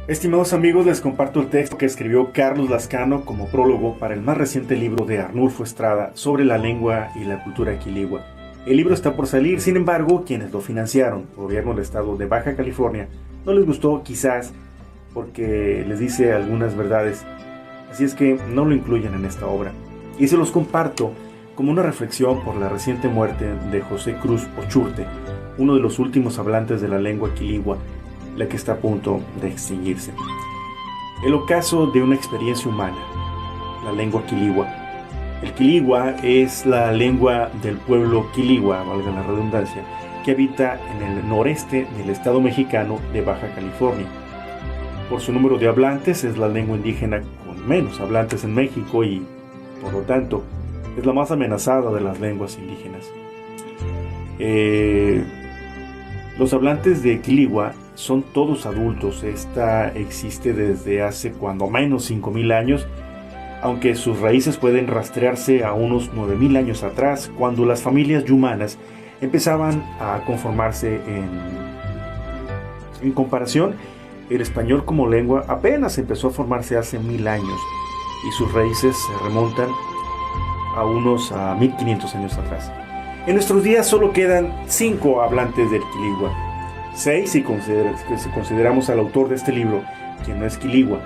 Estimados amigos, les comparto el texto que escribió Carlos Lascano como prólogo para el más reciente libro de Arnulfo Estrada sobre la lengua y la cultura quiligua. El libro está por salir, sin embargo, quienes lo financiaron, el gobierno del estado de Baja California, no les gustó quizás porque les dice algunas verdades, así es que no lo incluyen en esta obra. Y se los comparto como una reflexión por la reciente muerte de José Cruz Ochurte, uno de los últimos hablantes de la lengua quiligua, la que está a punto de extinguirse. El ocaso de una experiencia humana, la lengua quiligua. El quiligua es la lengua del pueblo quiligua, valga la redundancia, que habita en el noreste del estado mexicano de Baja California. Por su número de hablantes, es la lengua indígena con menos hablantes en México y, por lo tanto, es la más amenazada de las lenguas indígenas. Los hablantes de quiligua son todos adultos. Esta existe desde hace cuando menos 5,000 años, aunque sus raíces pueden rastrearse a unos 9,000 años atrás, cuando las familias yumanas empezaban a conformarse. En comparación, el español como lengua apenas empezó a formarse hace 1000 años y sus raíces se remontan a unos 1500 años atrás. En nuestros días solo quedan 5 hablantes del quiligua. 6 si consideramos al autor de este libro, quien no es quiligua.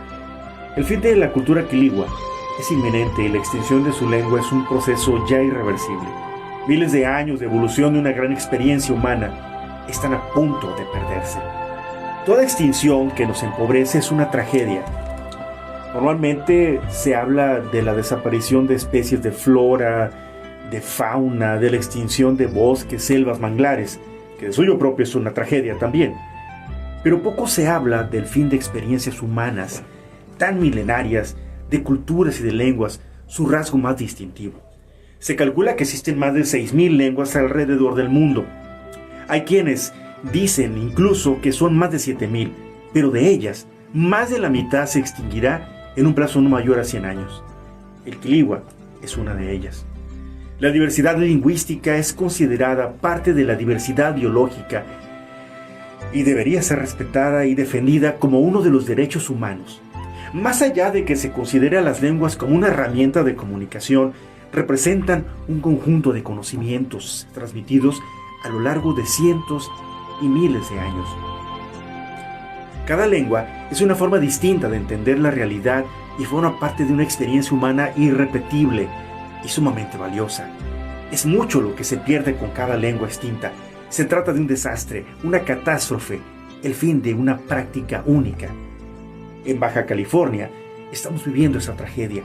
El fin de la cultura quiligua es inminente y la extinción de su lengua es un proceso ya irreversible. Miles de años de evolución de una gran experiencia humana están a punto de perderse. Toda extinción que nos empobrece es una tragedia. Normalmente se habla de la desaparición de especies de flora, de fauna, de la extinción de bosques, selvas, manglares, que de suyo propio es una tragedia también. Pero poco se habla del fin de experiencias humanas, tan milenarias, de culturas y de lenguas, su rasgo más distintivo. Se calcula que existen más de 6,000 lenguas alrededor del mundo. Hay quienes dicen incluso que son más de 7,000, pero de ellas, más de la mitad se extinguirá en un plazo no mayor a 100 años. El quiligua es una de ellas. La diversidad lingüística es considerada parte de la diversidad biológica y debería ser respetada y defendida como uno de los derechos humanos. Más allá de que se considere a las lenguas como una herramienta de comunicación, representan un conjunto de conocimientos transmitidos a lo largo de cientos y miles de años. Cada lengua es una forma distinta de entender la realidad y forma parte de una experiencia humana irrepetible y sumamente valiosa. Es mucho lo que se pierde con cada lengua extinta. Se trata de un desastre, una catástrofe, el fin de una práctica única. En Baja California estamos viviendo esa tragedia.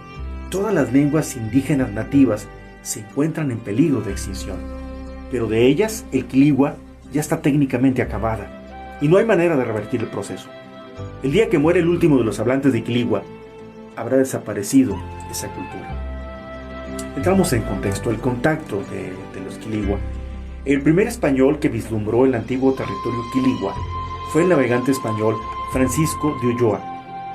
Todas las lenguas indígenas nativas se encuentran en peligro de extinción, pero de ellas el quiligua ya está técnicamente acabada y no hay manera de revertir el proceso. El día que muere el último de los hablantes de quiligua, habrá desaparecido esa cultura. Entramos en contexto, el contacto de los quiligua. El primer español que vislumbró el antiguo territorio quiligua fue el navegante español Francisco de Ulloa,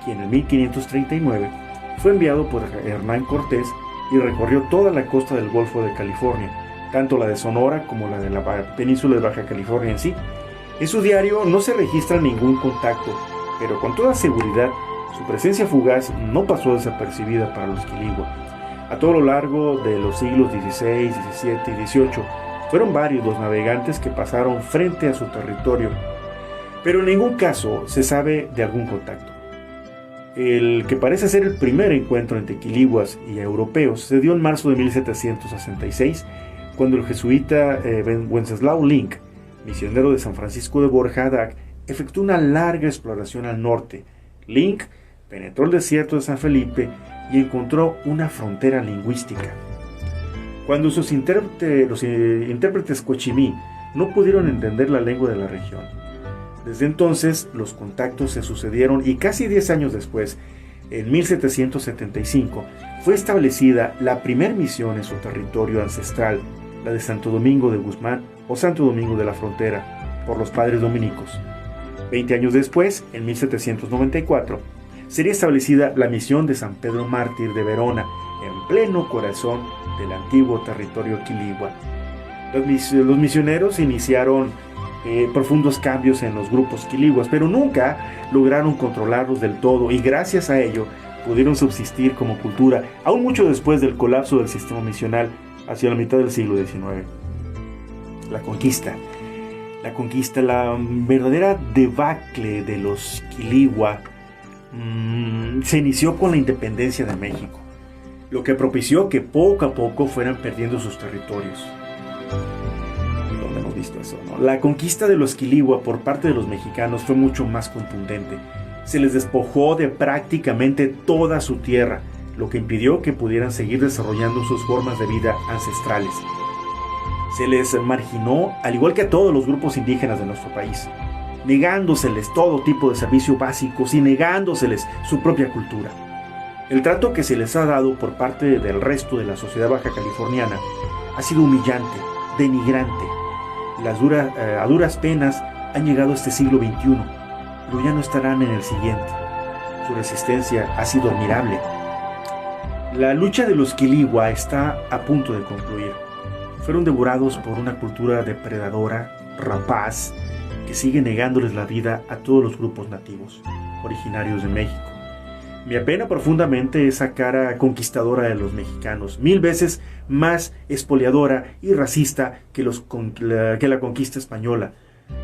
quien en 1539 fue enviado por Hernán Cortés y recorrió toda la costa del Golfo de California, tanto la de Sonora como la de la península de Baja California en sí. En su diario no se registra ningún contacto, pero con toda seguridad su presencia fugaz no pasó desapercibida para los quiligua. A todo lo largo de los siglos XVI, XVII y XVIII, fueron varios los navegantes que pasaron frente a su territorio, pero en ningún caso se sabe de algún contacto. El que parece ser el primer encuentro entre quiliguas y europeos se dio en marzo de 1766, cuando el jesuita Wenceslao Link, misionero de San Francisco de Borja, efectuó una larga exploración al norte. Link penetró el desierto de San Felipe y encontró una frontera lingüística. Cuando los intérpretes cochimí no pudieron entender la lengua de la región. Desde entonces los contactos se sucedieron y casi 10 años después, en 1775, fue establecida la primera misión en su territorio ancestral, la de Santo Domingo de Guzmán o Santo Domingo de la Frontera, por los padres dominicos. 20 años después, en 1794, sería establecida la misión de San Pedro Mártir de Verona, en pleno corazón del antiguo territorio quiligua. Los misioneros iniciaron profundos cambios en los grupos quiliguas, pero nunca lograron controlarlos del todo y gracias a ello pudieron subsistir como cultura, aún mucho después del colapso del sistema misional hacia la mitad del siglo XIX. La conquista, la verdadera debacle de los quiligua se inició con la independencia de México, lo que propició que poco a poco fueran perdiendo sus territorios. ¿Dónde hemos visto eso, no? La conquista de los quiligua por parte de los mexicanos fue mucho más contundente. Se les despojó de prácticamente toda su tierra, lo que impidió que pudieran seguir desarrollando sus formas de vida ancestrales. Se les marginó, al igual que a todos los grupos indígenas de nuestro país, negándoseles todo tipo de servicios básicos y negándoseles su propia cultura. El trato que se les ha dado por parte del resto de la sociedad baja californiana ha sido humillante, denigrante. A duras penas han llegado a este siglo XXI, pero ya no estarán en el siguiente. Su resistencia ha sido admirable. La lucha de los quiligua está a punto de concluir. Fueron devorados por una cultura depredadora, rapaz, que sigue negándoles la vida a todos los grupos nativos, originarios de México. Me apena profundamente esa cara conquistadora de los mexicanos, 1000 veces más expoliadora y racista que la conquista española.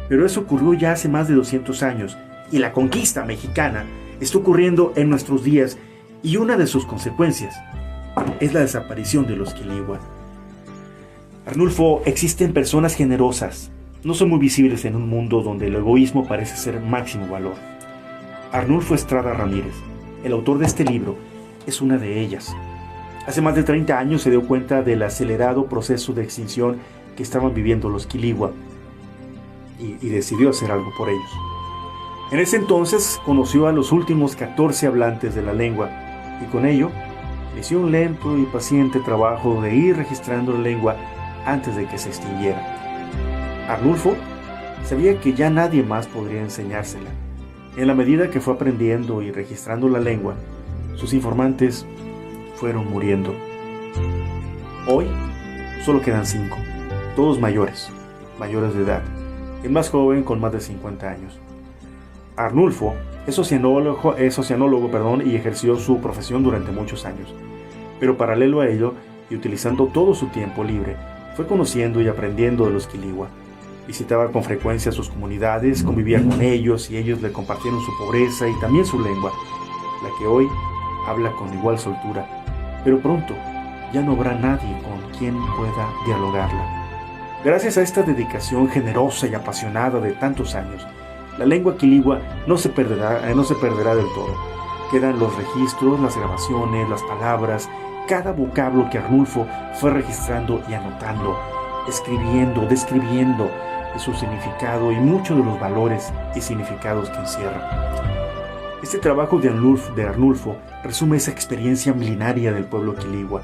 Pero eso ocurrió ya hace más de 200 años, y la conquista mexicana está ocurriendo en nuestros días, y una de sus consecuencias es la desaparición de los quiligua. Arnulfo, existen personas generosas, no son muy visibles en un mundo donde el egoísmo parece ser máximo valor. Arnulfo Estrada Ramírez, el autor de este libro, es una de ellas. Hace más de 30 años se dio cuenta del acelerado proceso de extinción que estaban viviendo los quiligua y decidió hacer algo por ellos. En ese entonces conoció a los últimos 14 hablantes de la lengua y con ello inició un lento y paciente trabajo de ir registrando la lengua antes de que se extinguiera. Arnulfo sabía que ya nadie más podría enseñársela. En la medida que fue aprendiendo y registrando la lengua, sus informantes fueron muriendo. Hoy solo quedan 5, todos mayores de edad, el más joven con más de 50 años. Arnulfo es oceanólogo, y ejerció su profesión durante muchos años, pero paralelo a ello y utilizando todo su tiempo libre, fue conociendo y aprendiendo de los quiligua. Visitaba con frecuencia sus comunidades, convivía con ellos y ellos le compartieron su pobreza y también su lengua, la que hoy habla con igual soltura, pero pronto ya no habrá nadie con quien pueda dialogarla. Gracias a esta dedicación generosa y apasionada de tantos años, la lengua quiligua no se perderá del todo. Quedan los registros, las grabaciones, las palabras, cada vocablo que Arnulfo fue registrando y anotando, escribiendo, describiendo su significado y muchos de los valores y significados que encierra. Este trabajo de Arnulfo resume esa experiencia milenaria del pueblo quiligua,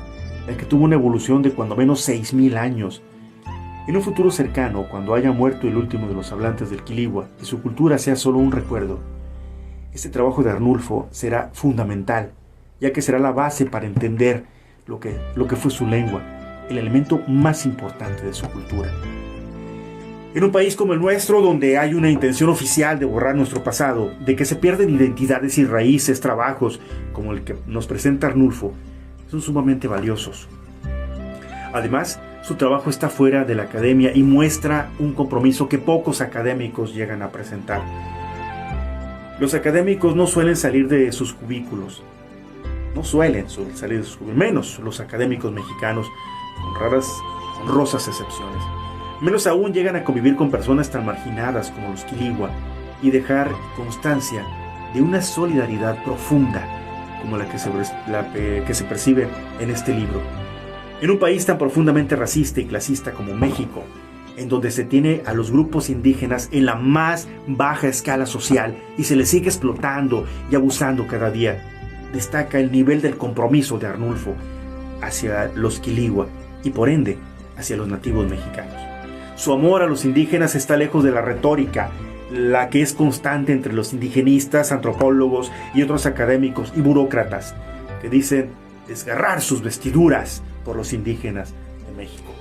el que tuvo una evolución de cuando menos 6000 años. En un futuro cercano, cuando haya muerto el último de los hablantes del quiligua y su cultura sea solo un recuerdo, este trabajo de Arnulfo será fundamental, ya que será la base para entender lo que fue su lengua, el elemento más importante de su cultura. En un país como el nuestro, donde hay una intención oficial de borrar nuestro pasado, de que se pierden identidades y raíces, trabajos como el que nos presenta Arnulfo, son sumamente valiosos. Además, su trabajo está fuera de la academia y muestra un compromiso que pocos académicos llegan a presentar. Los académicos no suelen salir de sus cubículos, menos los académicos mexicanos, con honrosas excepciones. Menos aún llegan a convivir con personas tan marginadas como los quiligua y dejar constancia de una solidaridad profunda como la que se percibe en este libro. En un país tan profundamente racista y clasista como México, en donde se tiene a los grupos indígenas en la más baja escala social y se les sigue explotando y abusando cada día, destaca el nivel del compromiso de Arnulfo hacia los quiligua y por ende hacia los nativos mexicanos. Su amor a los indígenas está lejos de la retórica, la que es constante entre los indigenistas, antropólogos y otros académicos y burócratas que dicen desgarrar sus vestiduras por los indígenas de México.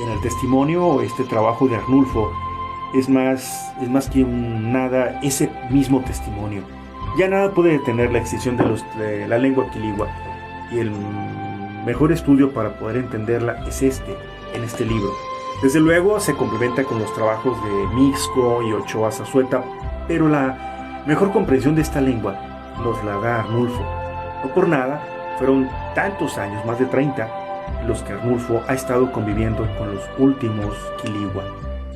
En el testimonio, este trabajo de Arnulfo es más que nada ese mismo testimonio. Ya nada puede detener la extinción de la lengua quiligua, y el mejor estudio para poder entenderla es en este libro. Desde luego se complementa con los trabajos de Mixco y Ochoa Zazueta, pero la mejor comprensión de esta lengua nos la da Arnulfo. No por nada fueron tantos años, más de 30, los que Arnulfo ha estado conviviendo con los últimos quiligua.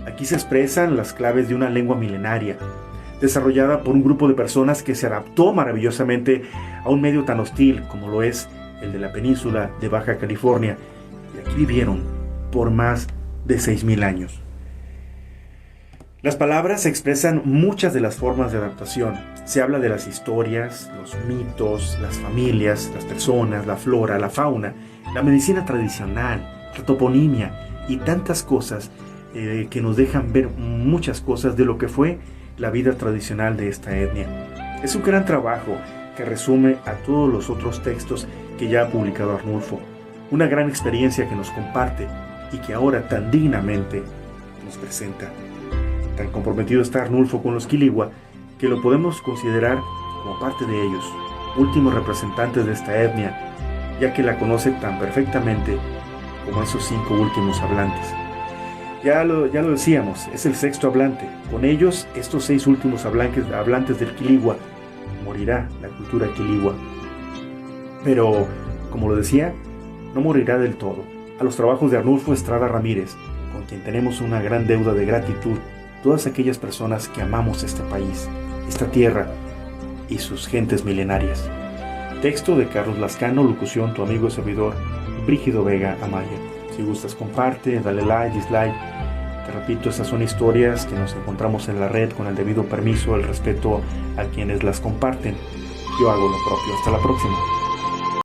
Aquí se expresan las claves de una lengua milenaria, desarrollada por un grupo de personas que se adaptó maravillosamente a un medio tan hostil como lo es el de la península de Baja California, y aquí vivieron por más de 6,000 años. Las palabras expresan muchas de las formas de adaptación. Se habla de las historias, los mitos, las familias, las personas, la flora, la fauna, la medicina tradicional, la toponimia y tantas cosas que nos dejan ver muchas cosas de lo que fue la vida tradicional de esta etnia. Es un gran trabajo que resume a todos los otros textos que ya ha publicado Arnulfo. Una gran experiencia que nos comparte y que ahora tan dignamente nos presenta. Tan comprometido está Arnulfo con los quiligua que lo podemos considerar como parte de ellos, últimos representantes de esta etnia, ya que la conoce tan perfectamente como esos 5 últimos hablantes. Ya lo decíamos, es el 6º hablante. Con ellos, estos 6 últimos hablantes del quiligua, morirá la cultura quiligua. Pero, como lo decía, no morirá del todo. A los trabajos de Arnulfo Estrada Ramírez, con quien tenemos una gran deuda de gratitud, todas aquellas personas que amamos este país, esta tierra y sus gentes milenarias. Texto de Carlos Lascano, locución tu amigo y servidor Brígido Vega Amaya. Si gustas, comparte, dale like, dislike. Te repito, estas son historias que nos encontramos en la red con el debido permiso, el respeto a quienes las comparten. Yo hago lo propio. Hasta la próxima.